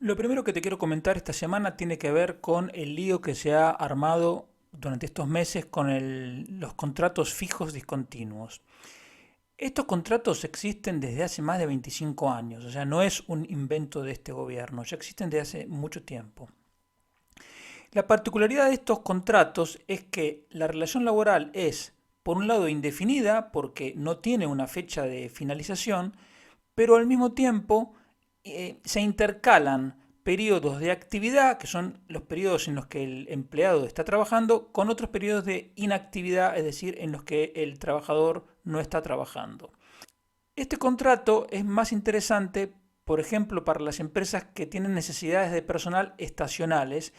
Lo primero que te quiero comentar esta semana tiene que ver con el lío que se ha armado durante estos meses con los contratos fijos discontinuos. Estos contratos existen desde hace más de 25 años, o sea, no es un invento de este gobierno, ya existen desde hace mucho tiempo. La particularidad de estos contratos es que la relación laboral es, por un lado, indefinida porque no tiene una fecha de finalización, pero al mismo tiempo se intercalan periodos de actividad, que son los periodos en los que el empleado está trabajando, con otros periodos de inactividad, es decir, en los que el trabajador no está trabajando. Este contrato es más interesante, por ejemplo, para las empresas que tienen necesidades de personal estacionales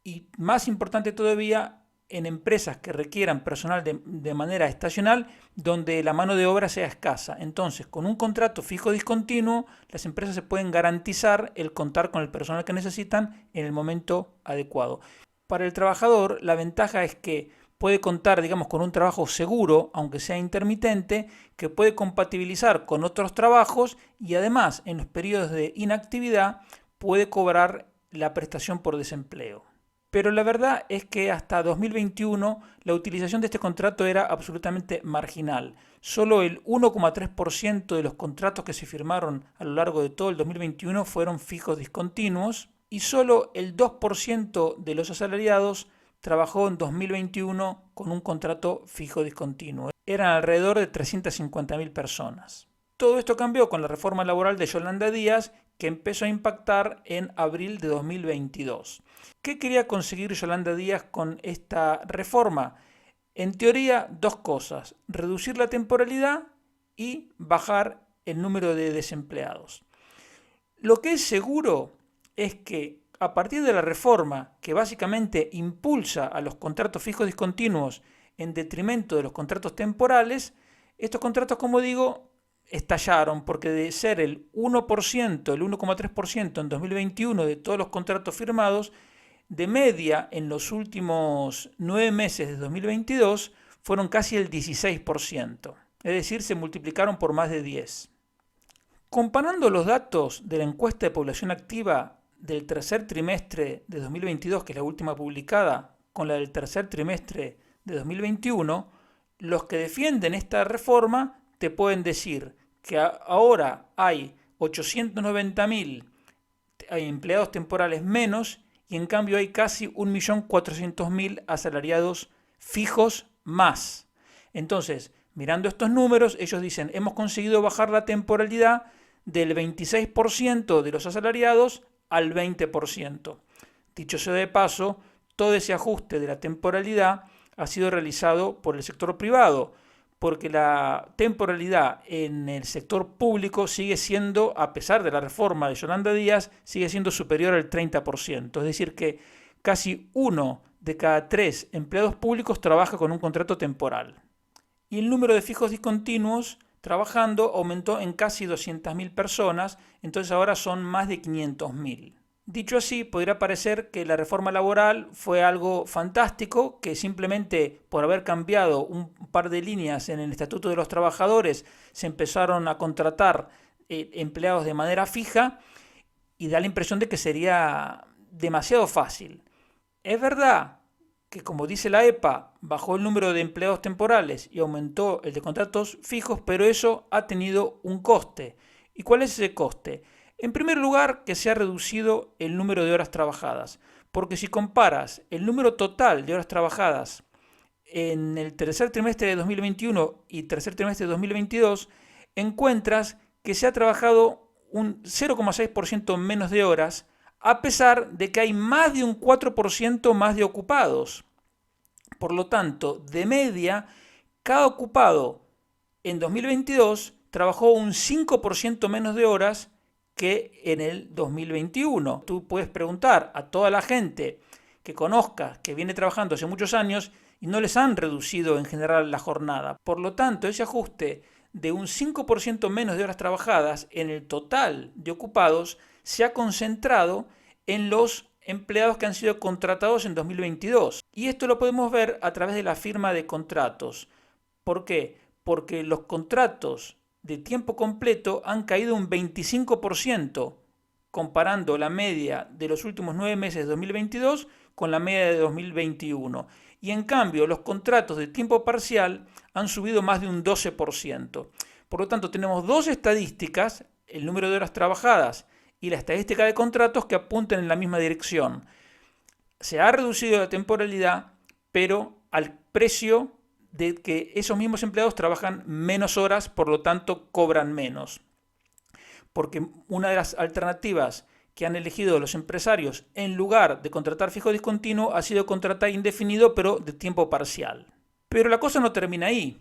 y más importante todavía en empresas que requieran personal de manera estacional donde la mano de obra sea escasa. Entonces, con un contrato fijo discontinuo, las empresas se pueden garantizar el contar con el personal que necesitan en el momento adecuado. Para el trabajador, la ventaja es que puede contar, digamos, con un trabajo seguro, aunque sea intermitente, que puede compatibilizar con otros trabajos y además, en los periodos de inactividad, puede cobrar la prestación por desempleo. Pero la verdad es que hasta 2021 la utilización de este contrato era absolutamente marginal. Solo el 1,3% de los contratos que se firmaron a lo largo de todo el 2021 fueron fijos discontinuos y solo el 2% de los asalariados trabajó en 2021 con un contrato fijo discontinuo. Eran alrededor de 350.000 personas. Todo esto cambió con la reforma laboral de Yolanda Díaz, que empezó a impactar en abril de 2022. ¿Qué quería conseguir Yolanda Díaz con esta reforma? En teoría, dos cosas: reducir la temporalidad y bajar el número de desempleados. Lo que es seguro es que a partir de la reforma, que básicamente impulsa a los contratos fijos discontinuos en detrimento de los contratos temporales, estos contratos, como digo, estallaron porque de ser el 1%, el 1,3% en 2021 de todos los contratos firmados, de media en los últimos 9 meses de 2022 fueron casi el 16%, es decir, se multiplicaron por más de 10. Comparando los datos de la encuesta de población activa del tercer trimestre de 2022, que es la última publicada, con la del tercer trimestre de 2021, los que defienden esta reforma te pueden decir que ahora hay 890.000 empleados temporales menos y en cambio hay casi 1.400.000 asalariados fijos más. Entonces, mirando estos números, ellos dicen, hemos conseguido bajar la temporalidad del 26% de los asalariados al 20%. Dicho sea de paso, todo ese ajuste de la temporalidad ha sido realizado por el sector privado, porque la temporalidad en el sector público sigue siendo, a pesar de la reforma de Yolanda Díaz, sigue siendo superior al 30%. Es decir, que casi 1 de cada 3 empleados públicos trabaja con un contrato temporal. Y el número de fijos discontinuos trabajando aumentó en casi 200.000 personas, entonces ahora son más de 500.000. Dicho así, podría parecer que la reforma laboral fue algo fantástico, que simplemente por haber cambiado un par de líneas en el Estatuto de los Trabajadores se empezaron a contratar empleados de manera fija y da la impresión de que sería demasiado fácil. Es verdad que, como dice la EPA, bajó el número de empleados temporales y aumentó el de contratos fijos, pero eso ha tenido un coste. ¿Y cuál es ese coste? En primer lugar, que se ha reducido el número de horas trabajadas, porque si comparas el número total de horas trabajadas en el tercer trimestre de 2021 y tercer trimestre de 2022, encuentras que se ha trabajado un 0,6% menos de horas, a pesar de que hay más de un 4% más de ocupados. Por lo tanto, de media, cada ocupado en 2022 trabajó un 5% menos de horas que en el 2021. Tú puedes preguntar a toda la gente que conozcas, que viene trabajando hace muchos años y no les han reducido en general la jornada. Por lo tanto, ese ajuste de un 5% menos de horas trabajadas en el total de ocupados se ha concentrado en los empleados que han sido contratados en 2022. Y esto lo podemos ver a través de la firma de contratos. ¿Por qué? Porque los contratos de tiempo completo han caído un 25% comparando la media de los últimos 9 meses de 2022 con la media de 2021. Y en cambio, los contratos de tiempo parcial han subido más de un 12%. Por lo tanto, tenemos dos estadísticas, el número de horas trabajadas y la estadística de contratos, que apuntan en la misma dirección. Se ha reducido la temporalidad, pero al precio de que esos mismos empleados trabajan menos horas, por lo tanto cobran menos. Porque una de las alternativas que han elegido los empresarios en lugar de contratar fijo discontinuo ha sido contratar indefinido, pero de tiempo parcial. Pero la cosa no termina ahí.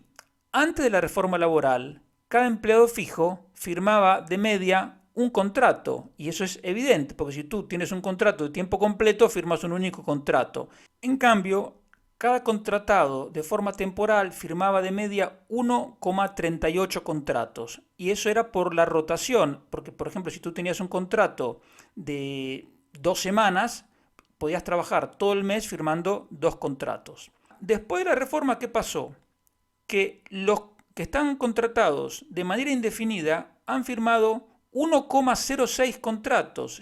Antes de la reforma laboral, cada empleado fijo firmaba de media un contrato, y eso es evidente, porque si tú tienes un contrato de tiempo completo, firmas un único contrato. En cambio, cada contratado de forma temporal firmaba de media 1,38 contratos, y eso era por la rotación, porque por ejemplo si tú tenías un contrato de 2 semanas, podías trabajar todo el mes firmando 2 contratos. Después de la reforma, ¿qué pasó? Que los que están contratados de manera indefinida han firmado 1,06 contratos.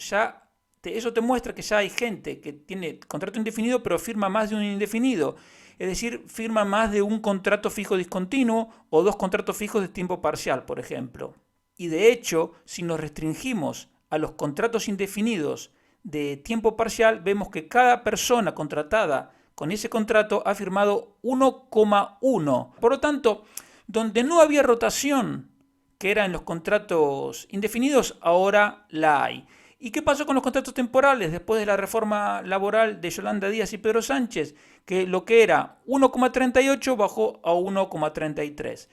Eso te muestra que ya hay gente que tiene contrato indefinido pero firma más de un indefinido. Es decir, firma más de un contrato fijo discontinuo o 2 contratos fijos de tiempo parcial, por ejemplo. Y de hecho, si nos restringimos a los contratos indefinidos de tiempo parcial, vemos que cada persona contratada con ese contrato ha firmado 1,1. Por lo tanto, donde no había rotación, que era en los contratos indefinidos, ahora la hay. ¿Y qué pasó con los contratos temporales después de la reforma laboral de Yolanda Díaz y Pedro Sánchez? Que lo que era 1,38 bajó a 1,33.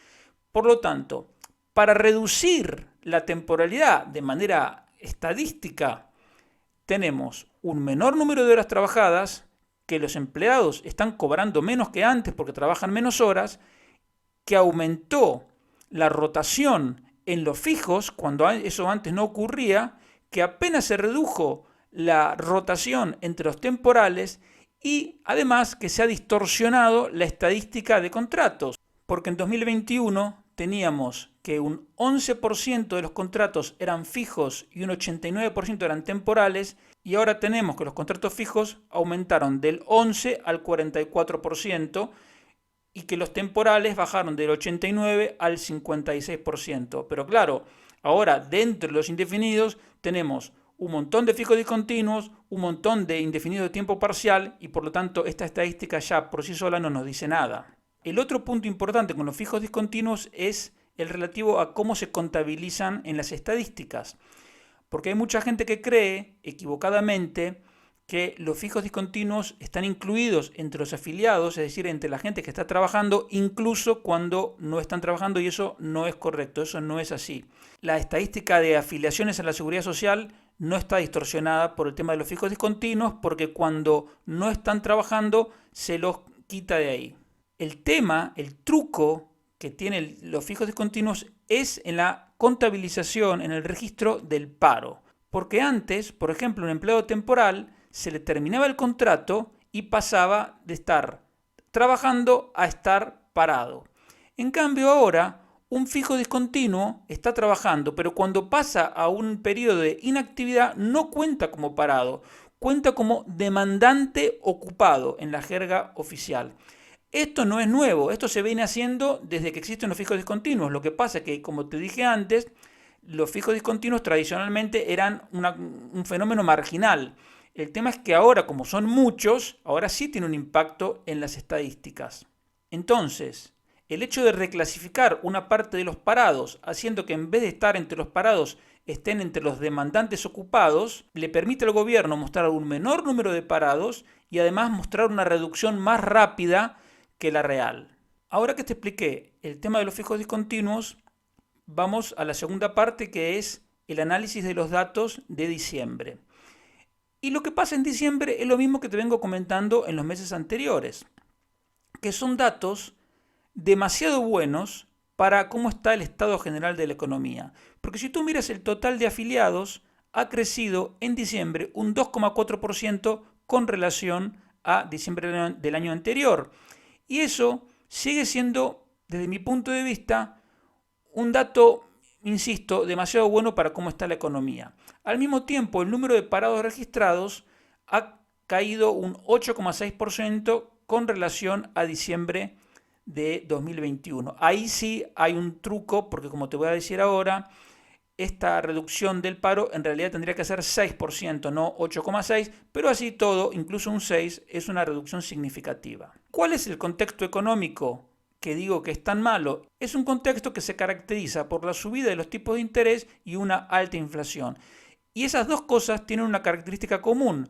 Por lo tanto, para reducir la temporalidad de manera estadística, tenemos un menor número de horas trabajadas, que los empleados están cobrando menos que antes porque trabajan menos horas, que aumentó la rotación en los fijos, cuando eso antes no ocurría, que apenas se redujo la rotación entre los temporales y además que se ha distorsionado la estadística de contratos, porque en 2021 teníamos que un 11% de los contratos eran fijos y un 89% eran temporales, y ahora tenemos que los contratos fijos aumentaron del 11 al 44%, y que los temporales bajaron del 89 al 56%. Pero claro, ahora dentro de los indefinidos tenemos un montón de fijos discontinuos, un montón de indefinidos de tiempo parcial, y por lo tanto esta estadística ya por sí sola no nos dice nada. El otro punto importante con los fijos discontinuos es el relativo a cómo se contabilizan en las estadísticas. Porque hay mucha gente que cree, equivocadamente, que los fijos discontinuos están incluidos entre los afiliados, es decir, entre la gente que está trabajando, incluso cuando no están trabajando, y eso no es correcto, eso no es así. La estadística de afiliaciones a la Seguridad Social no está distorsionada por el tema de los fijos discontinuos, porque cuando no están trabajando se los quita de ahí. El tema, el truco que tienen los fijos discontinuos es en la contabilización, en el registro del paro. Porque antes, por ejemplo, un empleado temporal se le terminaba el contrato y pasaba de estar trabajando a estar parado. En cambio ahora, un fijo discontinuo está trabajando, pero cuando pasa a un periodo de inactividad no cuenta como parado, cuenta como demandante ocupado en la jerga oficial. Esto no es nuevo, esto se viene haciendo desde que existen los fijos discontinuos. Lo que pasa es que, como te dije antes, los fijos discontinuos tradicionalmente eran un fenómeno marginal. El tema es que ahora, como son muchos, ahora sí tiene un impacto en las estadísticas. Entonces, el hecho de reclasificar una parte de los parados, haciendo que en vez de estar entre los parados estén entre los demandantes ocupados, le permite al gobierno mostrar un menor número de parados y además mostrar una reducción más rápida que la real. Ahora que te expliqué el tema de los fijos discontinuos, vamos a la segunda parte, que es el análisis de los datos de diciembre. Y lo que pasa en diciembre es lo mismo que te vengo comentando en los meses anteriores, que son datos demasiado buenos para cómo está el estado general de la economía. Porque si tú miras el total de afiliados, ha crecido en diciembre un 2,4% con relación a diciembre del año anterior. Y eso sigue siendo, desde mi punto de vista, un dato, insisto, demasiado bueno para cómo está la economía. Al mismo tiempo, el número de parados registrados ha caído un 8,6% con relación a diciembre de 2021. Ahí sí hay un truco, porque como te voy a decir ahora, esta reducción del paro en realidad tendría que ser 6%, no 8,6%, pero así todo, incluso un 6%, es una reducción significativa. ¿Cuál es el contexto económico que digo que es tan malo? Es un contexto que se caracteriza por la subida de los tipos de interés y una alta inflación. Y esas dos cosas tienen una característica común,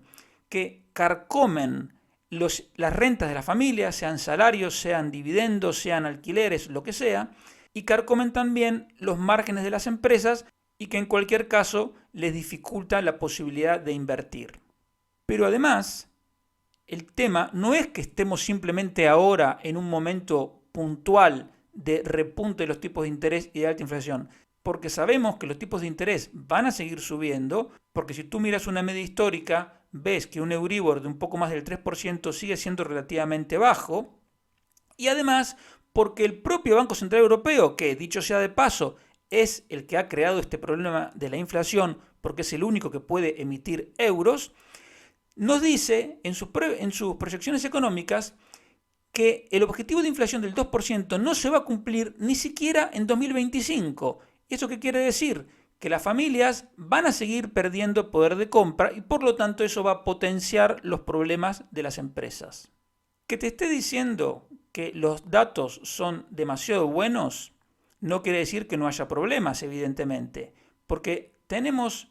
que carcomen las rentas de la familia, sean salarios, sean dividendos, sean alquileres, lo que sea, y carcomen también los márgenes de las empresas y que en cualquier caso les dificulta la posibilidad de invertir. Pero además, el tema no es que estemos simplemente ahora en un momento puntual de repunte de los tipos de interés y de alta inflación, porque sabemos que los tipos de interés van a seguir subiendo, porque si tú miras una media histórica, ves que un Euribor de un poco más del 3% sigue siendo relativamente bajo, y además porque el propio Banco Central Europeo, que dicho sea de paso, es el que ha creado este problema de la inflación, porque es el único que puede emitir euros, nos dice en sus proyecciones económicas que el objetivo de inflación del 2% no se va a cumplir ni siquiera en 2025. ¿Eso qué quiere decir? Que las familias van a seguir perdiendo poder de compra y por lo tanto eso va a potenciar los problemas de las empresas. Que te esté diciendo que los datos son demasiado buenos no quiere decir que no haya problemas, evidentemente, porque tenemos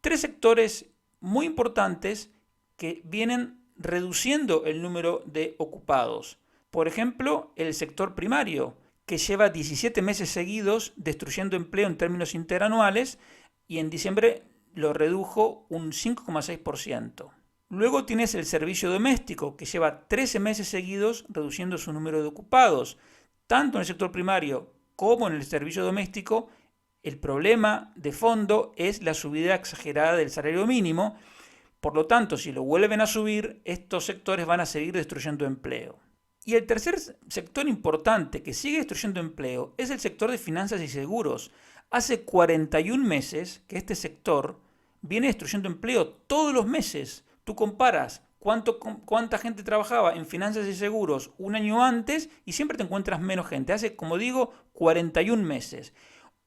tres sectores muy importantes que vienen reduciendo el número de ocupados. Por ejemplo, el sector primario, que lleva 17 meses seguidos destruyendo empleo en términos interanuales y en diciembre lo redujo un 5,6%. Luego tienes el servicio doméstico, que lleva 13 meses seguidos reduciendo su número de ocupados. Tanto en el sector primario como en el servicio doméstico, el problema de fondo es la subida exagerada del salario mínimo. Por lo tanto, si lo vuelven a subir, estos sectores van a seguir destruyendo empleo. Y el tercer sector importante que sigue destruyendo empleo es el sector de finanzas y seguros. Hace 41 meses que este sector viene destruyendo empleo todos los meses. Tú comparas cuánta gente trabajaba en finanzas y seguros un año antes y siempre te encuentras menos gente. Hace, como digo, 41 meses.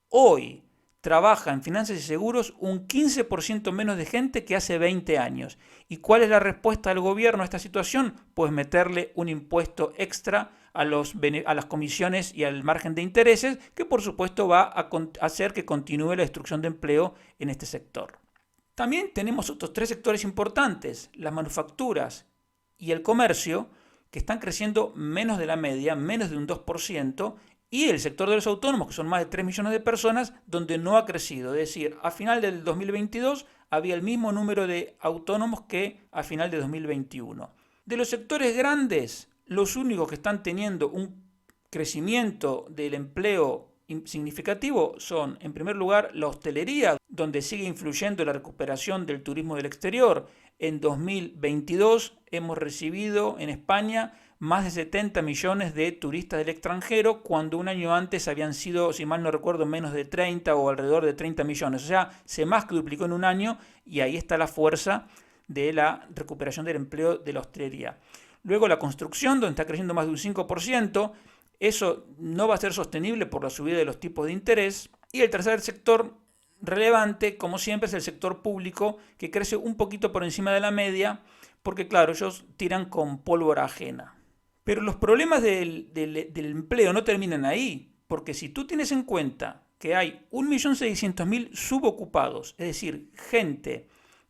Hoy trabaja en finanzas y seguros un 15% menos de gente que hace 20 años. ¿Y cuál es la respuesta del gobierno a esta situación? Pues meterle un impuesto extra a las comisiones y al margen de intereses, que por supuesto va a hacer que continúe la destrucción de empleo en este sector. También tenemos otros tres sectores importantes, las manufacturas y el comercio, que están creciendo menos de la media, menos de un 2%, y el sector de los autónomos, que son más de 3 millones de personas, donde no ha crecido. Es decir, a final del 2022 había el mismo número de autónomos que a final de 2021. De los sectores grandes, los únicos que están teniendo un crecimiento del empleo significativo son, en primer lugar, la hostelería, donde sigue influyendo la recuperación del turismo del exterior. En 2022 hemos recibido en España más de 70 millones de turistas del extranjero, cuando un año antes habían sido, si mal no recuerdo, menos de 30 o alrededor de 30 millones. O sea, se más que duplicó en un año y ahí está la fuerza de la recuperación del empleo de la hostelería. Luego la construcción, donde está creciendo más de un 5%. Eso no va a ser sostenible por la subida de los tipos de interés. Y el tercer sector relevante, como siempre, es el sector público, que crece un poquito por encima de la media, porque claro, ellos tiran con pólvora ajena. Pero los problemas del empleo no terminan ahí, porque si tú tienes en cuenta que hay 1.600.000 subocupados, es decir, gente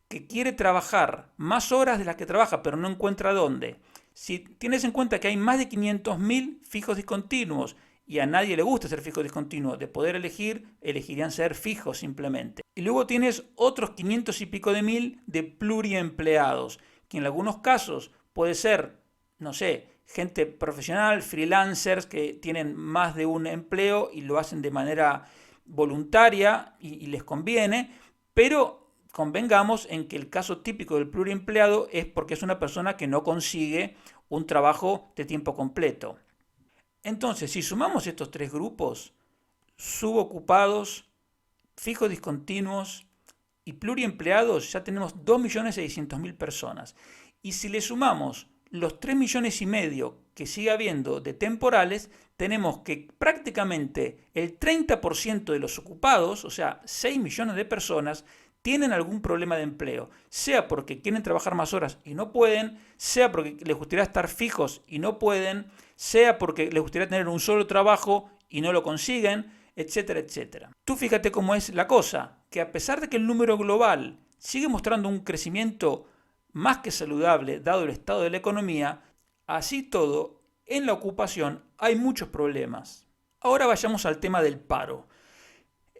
que quiere trabajar más horas de las que trabaja pero no encuentra dónde, si tienes en cuenta que hay más de 500.000 fijos discontinuos y a nadie le gusta ser fijo discontinuo, de poder elegir, elegirían ser fijos simplemente. Y luego tienes otros 500 y pico de mil de pluriempleados, que en algunos casos puede ser, no sé, gente profesional, freelancers que tienen más de un empleo y lo hacen de manera voluntaria y les conviene, pero convengamos en que el caso típico del pluriempleado es porque es una persona que no consigue un trabajo de tiempo completo. Entonces, si sumamos estos tres grupos, subocupados, fijos discontinuos y pluriempleados ya tenemos 2.600.000 personas. Y si le sumamos los 3,5 millones que sigue habiendo de temporales, tenemos que prácticamente el 30% de los ocupados, o sea, 6 millones de personas, tienen algún problema de empleo, sea porque quieren trabajar más horas y no pueden, sea porque les gustaría estar fijos y no pueden, sea porque les gustaría tener un solo trabajo y no lo consiguen, etcétera, etcétera. Tú fíjate cómo es la cosa, que a pesar de que el número global sigue mostrando un crecimiento más que saludable dado el estado de la economía, así todo, en la ocupación hay muchos problemas. Ahora vayamos al tema del paro.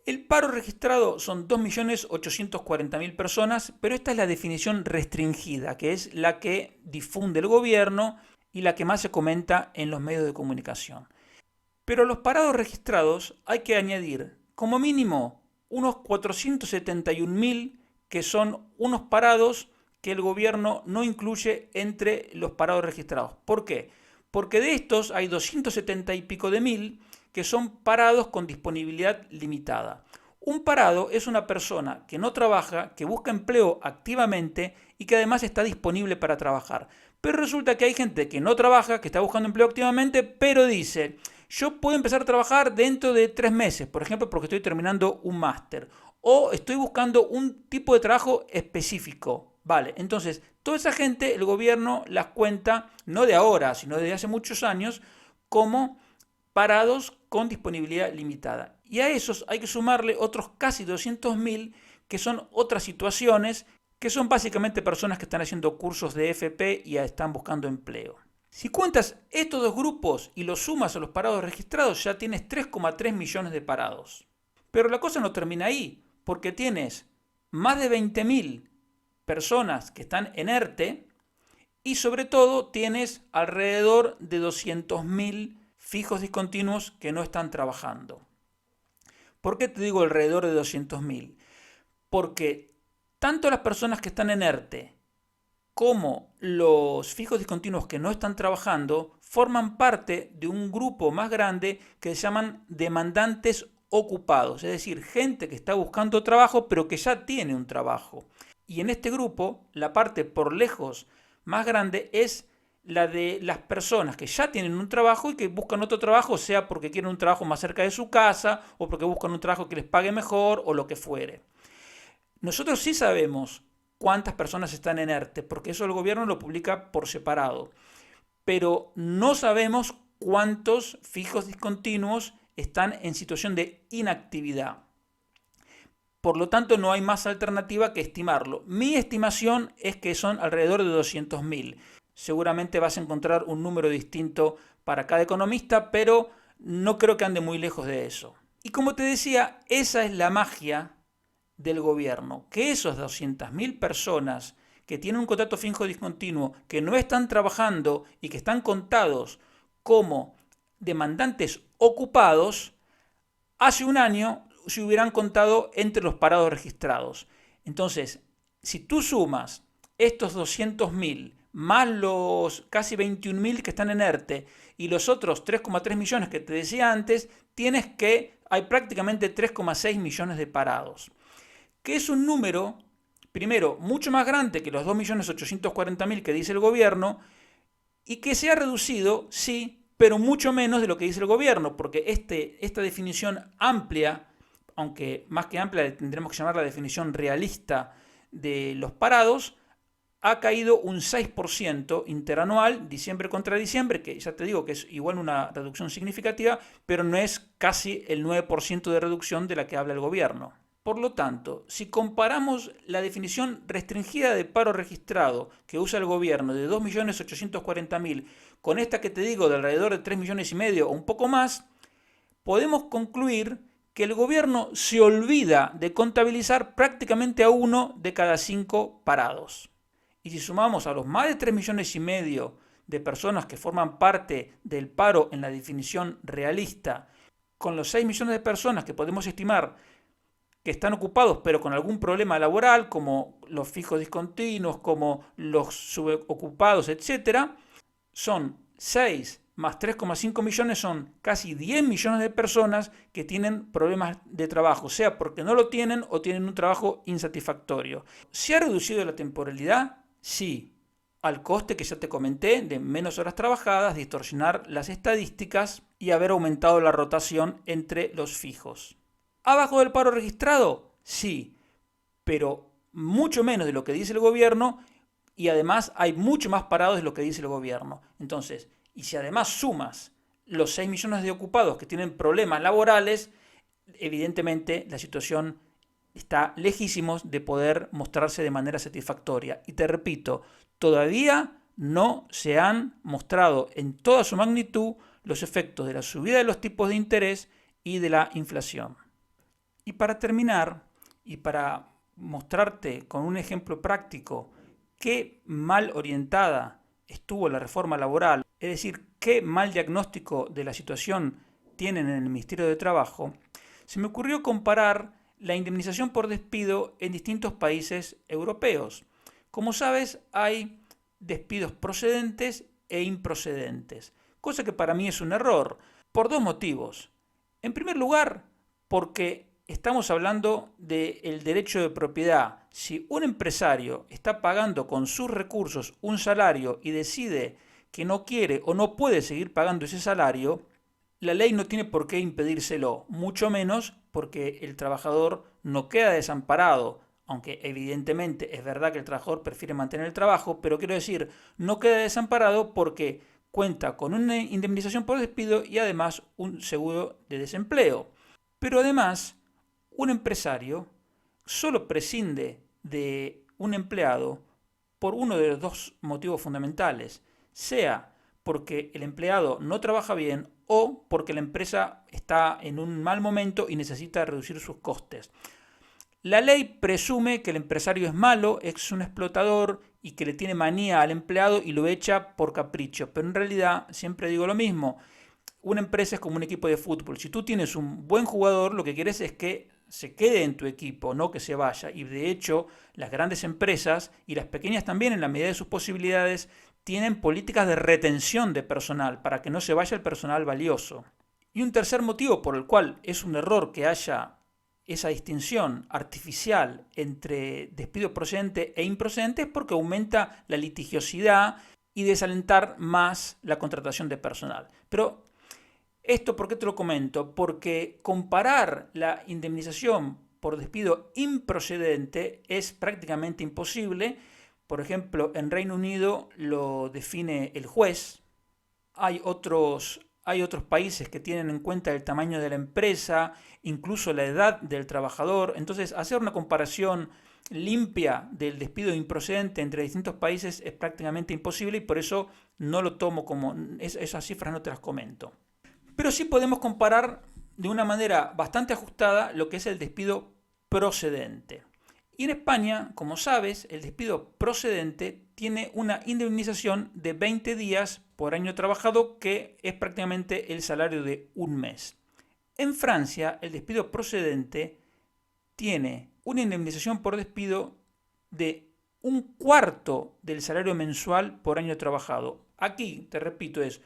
El paro registrado son 2.840.000 personas, pero esta es la definición restringida, que es la que difunde el gobierno y la que más se comenta en los medios de comunicación. Pero a los parados registrados hay que añadir, como mínimo, unos 471.000 que son unos parados que el gobierno no incluye entre los parados registrados. ¿Por qué? Porque de estos hay 270 y pico de mil que son parados con disponibilidad limitada. Un parado es una persona que no trabaja, que busca empleo activamente y que además está disponible para trabajar. Pero resulta que hay gente que no trabaja, que está buscando empleo activamente, pero dice, yo puedo empezar a trabajar dentro de 3 meses, por ejemplo, porque estoy terminando un máster, o estoy buscando un tipo de trabajo específico. Vale, entonces, toda esa gente el gobierno las cuenta, no de ahora, sino desde hace muchos años, como parados con disponibilidad limitada. Y a esos hay que sumarle otros casi 200.000 que son otras situaciones, que son básicamente personas que están haciendo cursos de FP y ya están buscando empleo. Si cuentas estos dos grupos y los sumas a los parados registrados, ya tienes 3,3 millones de parados. Pero la cosa no termina ahí, porque tienes más de 20.000 personas que están en ERTE y sobre todo tienes alrededor de 200.000 fijos discontinuos que no están trabajando. ¿Por qué te digo alrededor de 200.000? Porque tanto las personas que están en ERTE como los fijos discontinuos que no están trabajando forman parte de un grupo más grande que se llaman demandantes ocupados, es decir, gente que está buscando trabajo pero que ya tiene un trabajo. Y en este grupo, la parte por lejos más grande es la de las personas que ya tienen un trabajo y que buscan otro trabajo, sea porque quieren un trabajo más cerca de su casa o porque buscan un trabajo que les pague mejor o lo que fuere. Nosotros sí sabemos cuántas personas están en ERTE, porque eso el gobierno lo publica por separado, pero no sabemos cuántos fijos discontinuos están en situación de inactividad. Por lo tanto, no hay más alternativa que estimarlo. Mi estimación es que son alrededor de 200.000. Seguramente vas a encontrar un número distinto para cada economista, pero no creo que ande muy lejos de eso. Y como te decía, esa es la magia del gobierno, que esos 200.000 personas que tienen un contrato fijo discontinuo, que no están trabajando y que están contados como demandantes ocupados, hace un año se hubieran contado entre los parados registrados. Entonces, si tú sumas estos 200.000 más los casi 21.000 que están en ERTE y los otros 3,3 millones que te decía antes, tienes que hay prácticamente 3,6 millones de parados. Que es un número, primero, mucho más grande que los 2.840.000 que dice el gobierno y que se ha reducido, sí, pero mucho menos de lo que dice el gobierno, porque esta definición amplia, aunque más que amplia tendremos que llamar la definición realista de los parados, ha caído un 6% interanual, diciembre contra diciembre, que ya te digo que es igual una reducción significativa, pero no es casi el 9% de reducción de la que habla el gobierno. Por lo tanto, si comparamos la definición restringida de paro registrado que usa el gobierno de 2.840.000 con esta que te digo de alrededor de 3,5 millones o un poco más, podemos concluir que el gobierno se olvida de contabilizar prácticamente a 1 de cada 5 parados. Y si sumamos a los más de 3,5 millones de personas que forman parte del paro en la definición realista, con los 6 millones de personas que podemos estimar que están ocupados pero con algún problema laboral, como los fijos discontinuos, como los subocupados, etc., son 6 más 3,5 millones son casi 10 millones de personas que tienen problemas de trabajo, sea porque no lo tienen o tienen un trabajo insatisfactorio. ¿Se ha reducido la temporalidad? Sí, al coste que ya te comenté de menos horas trabajadas, distorsionar las estadísticas y haber aumentado la rotación entre los fijos. ¿Ha bajado el paro registrado? Sí, pero mucho menos de lo que dice el gobierno y además hay mucho más parados de lo que dice el gobierno. Entonces, y si además sumas los 6 millones de ocupados que tienen problemas laborales, evidentemente la situación está lejísimos de poder mostrarse de manera satisfactoria. Y te repito, todavía no se han mostrado en toda su magnitud los efectos de la subida de los tipos de interés y de la inflación. Y para terminar, y para mostrarte con un ejemplo práctico qué mal orientada estuvo la reforma laboral, es decir, qué mal diagnóstico de la situación tienen en el Ministerio de Trabajo, se me ocurrió comparar la indemnización por despido en distintos países europeos. Como sabes, hay despidos procedentes e improcedentes, cosa que para mí es un error, por dos motivos. En primer lugar, porque estamos hablando del derecho de propiedad. Si un empresario está pagando con sus recursos un salario y decide que no quiere o no puede seguir pagando ese salario, la ley no tiene por qué impedírselo, mucho menos porque el trabajador no queda desamparado, aunque evidentemente es verdad que el trabajador prefiere mantener el trabajo, pero quiero decir, no queda desamparado porque cuenta con una indemnización por despido y además un seguro de desempleo. Pero además, un empresario solo prescinde de un empleado por uno de los dos motivos fundamentales, sea porque el empleado no trabaja bien o porque la empresa está en un mal momento y necesita reducir sus costes. La ley presume que el empresario es malo, es un explotador y que le tiene manía al empleado y lo echa por capricho, pero en realidad siempre digo lo mismo. Una empresa es como un equipo de fútbol. Si tú tienes un buen jugador, lo que quieres es que se quede en tu equipo, no que se vaya. Y de hecho, las grandes empresas y las pequeñas también, en la medida de sus posibilidades, tienen políticas de retención de personal para que no se vaya el personal valioso. Y un tercer motivo por el cual es un error que haya esa distinción artificial entre despido procedente e improcedente es porque aumenta la litigiosidad y desalentar más la contratación de personal. Pero ¿esto por qué te lo comento? Porque comparar la indemnización por despido improcedente es prácticamente imposible. Por ejemplo, en Reino Unido lo define el juez. Hay otros países que tienen en cuenta el tamaño de la empresa, incluso la edad del trabajador. Entonces, hacer una comparación limpia del despido improcedente entre distintos países es prácticamente imposible y por eso no lo tomo como... esas cifras no te las comento. Pero sí podemos comparar de una manera bastante ajustada lo que es el despido procedente. Y en España, como sabes, el despido procedente tiene una indemnización de 20 días por año trabajado, que es prácticamente el salario de un mes. En Francia, el despido procedente tiene una indemnización por despido de un cuarto del salario mensual por año trabajado. Aquí, te repito, es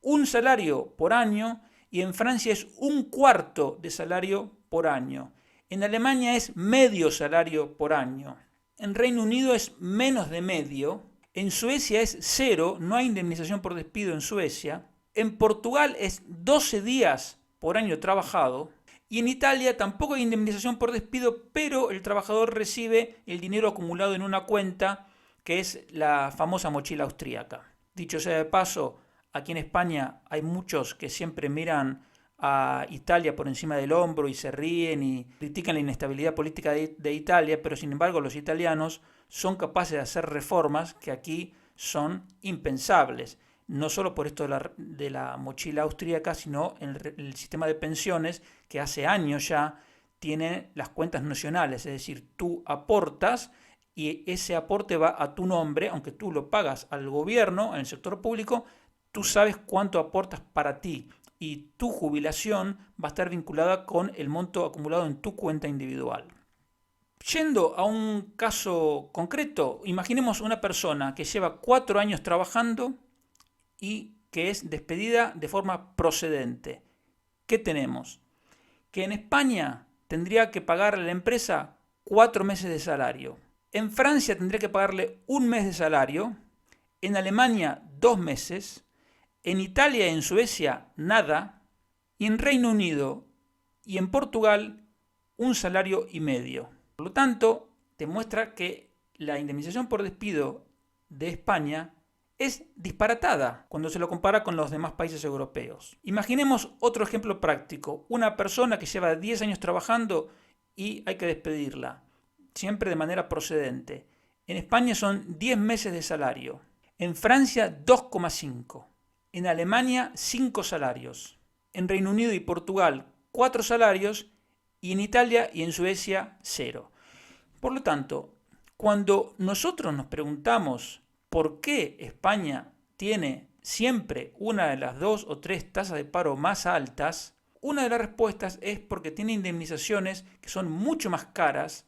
un salario por año y en Francia es un cuarto de salario por año. En Alemania es medio salario por año. En Reino Unido es menos de medio. En Suecia es cero, no hay indemnización por despido en Suecia. En Portugal es 12 días por año trabajado. Y en Italia tampoco hay indemnización por despido, pero el trabajador recibe el dinero acumulado en una cuenta que es la famosa mochila austríaca. Dicho sea de paso, aquí en España hay muchos que siempre miran a Italia por encima del hombro y se ríen y critican la inestabilidad política de Italia, pero sin embargo los italianos son capaces de hacer reformas que aquí son impensables. No solo por esto de la mochila austríaca, sino en el sistema de pensiones que hace años ya tiene las cuentas nacionales, es decir, tú aportas y ese aporte va a tu nombre, aunque tú lo pagas al gobierno, en el sector público, tú sabes cuánto aportas para ti y tu jubilación va a estar vinculada con el monto acumulado en tu cuenta individual. Yendo a un caso concreto, imaginemos una persona que lleva 4 años trabajando y que es despedida de forma procedente. ¿Qué tenemos? Que en España tendría que pagarle a la empresa 4 meses de salario. En Francia tendría que pagarle 1 mes de salario. En Alemania 2 meses. En Italia y en Suecia nada. Y en Reino Unido y en Portugal 1 salario y medio. Por lo tanto, demuestra que la indemnización por despido de España es disparatada cuando se lo compara con los demás países europeos. Imaginemos otro ejemplo práctico. Una persona que lleva 10 años trabajando y hay que despedirla, siempre de manera procedente. En España son 10 meses de salario. En Francia 2,5. En Alemania 5 salarios. En Reino Unido y Portugal 4 salarios. Y en Italia y en Suecia 0. Por lo tanto, cuando nosotros nos preguntamos por qué España tiene siempre una de las 2 o 3 tasas de paro más altas, una de las respuestas es porque tiene indemnizaciones que son mucho más caras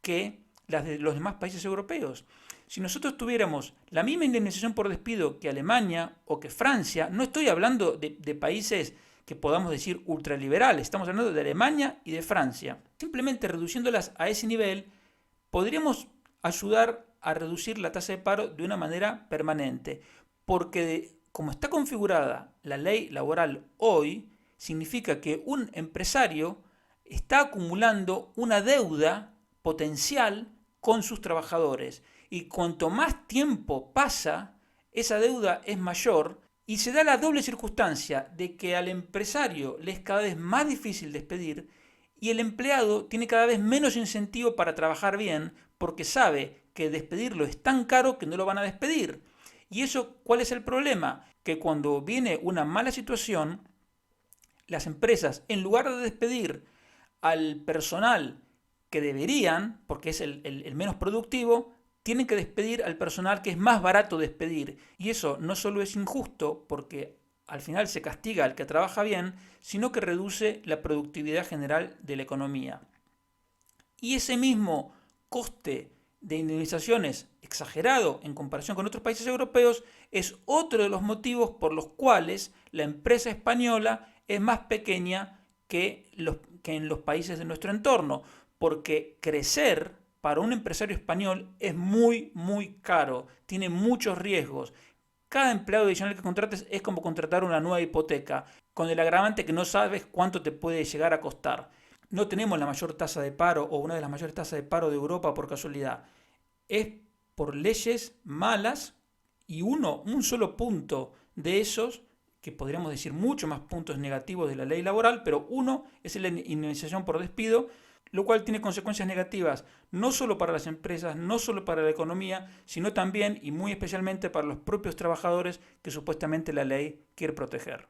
que las de los demás países europeos. Si nosotros tuviéramos la misma indemnización por despido que Alemania o que Francia, no estoy hablando de países que podamos decir ultraliberales, estamos hablando de Alemania y de Francia. Simplemente reduciéndolas a ese nivel, podríamos ayudar a reducir la tasa de paro de una manera permanente, porque como está configurada la ley laboral hoy, significa que un empresario está acumulando una deuda potencial con sus trabajadores, y cuanto más tiempo pasa, esa deuda es mayor, y se da la doble circunstancia de que al empresario le es cada vez más difícil despedir y el empleado tiene cada vez menos incentivo para trabajar bien porque sabe que despedirlo es tan caro que no lo van a despedir. ¿Y eso cuál es el problema? Que cuando viene una mala situación, las empresas, en lugar de despedir al personal que deberían, porque es el menos productivo, tienen que despedir al personal que es más barato despedir. Y eso no solo es injusto, porque al final se castiga al que trabaja bien, sino que reduce la productividad general de la economía. Y ese mismo coste de indemnizaciones exagerado en comparación con otros países europeos es otro de los motivos por los cuales la empresa española es más pequeña que en los países de nuestro entorno, porque crecer para un empresario español es muy, muy caro, tiene muchos riesgos. Cada empleado adicional que contrates es como contratar una nueva hipoteca, con el agravante que no sabes cuánto te puede llegar a costar. No tenemos la mayor tasa de paro o una de las mayores tasas de paro de Europa por casualidad. Es por leyes malas y un solo punto de esos, que podríamos decir mucho más puntos negativos de la ley laboral, pero uno es la indemnización por despido, lo cual tiene consecuencias negativas no solo para las empresas, no solo para la economía, sino también y muy especialmente para los propios trabajadores que supuestamente la ley quiere proteger.